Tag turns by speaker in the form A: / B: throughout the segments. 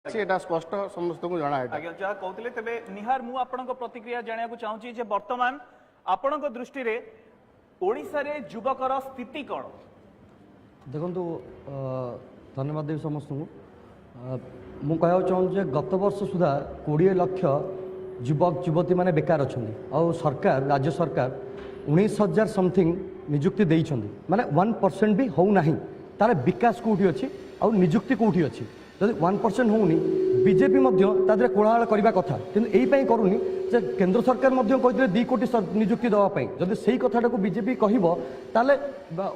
A: एटा स्पष्ट समस्त को जना है
B: आज्ञा जहाँ कहते तेरे निहार मु आपण प्रतिक्रिया जाना चाहूँगी जे वर्तमान आपण दृष्टि रे ओडिशा रे युवकर स्थिति कौन
C: देखो धन्यवाद देवी समस्त को मु कह चाहूँ गत वर्ष सुधा 20 लाख युवक युवती माने बेकार अच्छा और सरकार राज्य सरकार 19,000 समथिंग निजुक्ति देइछन्ती माने 1% भी होना तार विकास कौटी अच्छी और निजुक्ति कौटी अच्छी जब 1% होनी बीजेपी कोलाहल करने कथा कि यही करूनी जे केंद्र सरकार कहते 2 कोटी निजुक्ति देवाई जब से कथा को बीजेपी कहले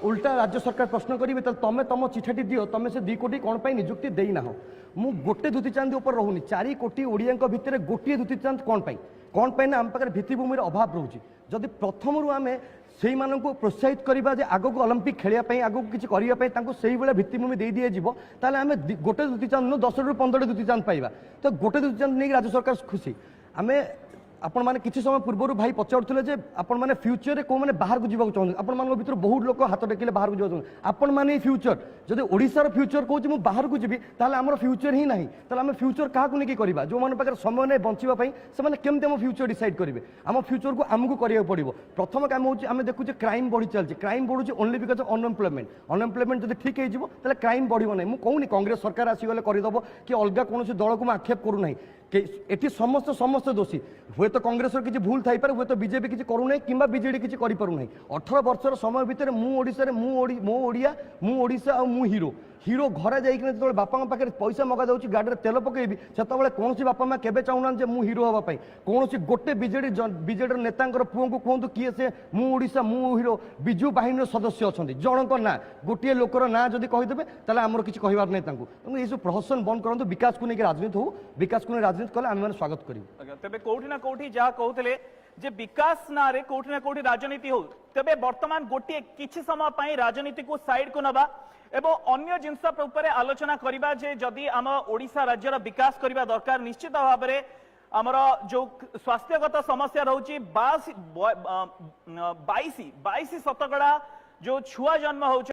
C: उल्टा राज्य सरकार प्रश्न करेंगे तुम तुम चिठाटी दियो तुम से 2 कोटी कौन पर निजुक्ति देना मु गोटे दुती चांदी उपर रोनी 4 कोटी ओडिया भितर गोटे दुती चांद कौन पाई ना आम पाखे भित्तिभूमि अभाव रोचे जदि प्रथम रू आम से प्रोत्साहित करवा आग को ओलंपिक खेलने आग को किसी करने भित्तिभूमि दे दिज्व ताल आम गोटे दुती चांद नु 10 रू 15 दुती चांद पाइबा तो गोटे दुती चांद नहीं राज्य सरकार खुशी आम आपण मैंने किसी समय पूर्व भाई पचारुले जे आपण मैंने फ्यूचर को मैंने बाहर को जावाक चाहते आपण मान भर बहुत लोग हाथ टेकिले बाहर को जाऊँ आपण मैंने फ्यूचर जब ओडिशार फ्यूचर कहूँ मुझे बाहर को जी ताल आम फ्यूचर ही ना ताल आम फ्यूचर क्या नहीं करवा जो मैंने पाखे समय नहीं बचापी से केमती आम फ्यूचर डिसाइड करेंगे आम फ्यूचर को आमको करा पड़ो प्रथम काम हूँ आम देखुचे क्राइम बढ़ी चलती क्राइम बढ़ुचे ओनली बिकज ऑफ अनएम्प्लॉयमेंट जब ठीक हो क्राइम बढ़ो ना मुझे कहूनी कांग्रेस सरकार आसीगले करदेव कि अलग कौन दल को आक्षेप करूना एटी समस्त समस्त दोषी हुए तो कांग्रेस किसी भूल थाई पारे हुए तो बीजेपी किसी करूना कि बीजेडी किसी करूना 18 वर्षर समय भितर मो ओडिशा और मु हीरो हीरो घरे जाइए जो बापा पाखे पैसा मगा दूसरी गाड़ी तेल पकईबी से कौन बापा माँ केवे चाहूना मु हीरो हाँपाई कौन गोटे बीजेडी नेता पुओं को कहतु किए से मु ओडिशा मु हीरो विजु बाहिनी सदस्य अच्छा जनक ना गोटे लोकर ना जब कहीदेवे ताले आमर किसी कहबार नहीं ये सब प्रहसन बंद करूँ विकास को लेकर राजनीति हो विकास को राजनीति कले आम स्वागत करूँ
B: तेरे कौटी ना कौटी जहाँ कहते जे विकास ना रे कौटी ना कौटी राजनीति हो तेबे वर्तमान गोटे किछि समय पई राजनीति को साइड को नबा एवं अन्य जिनस ऊपर आलोचना करबा जे जदि आम ओडिशा राज्यर विकास करबा दरकार निश्चित भाव में आमर जो स्वास्थ्यगत समस्या रोची 22 शतकड़ा जो छुआ जन्म हो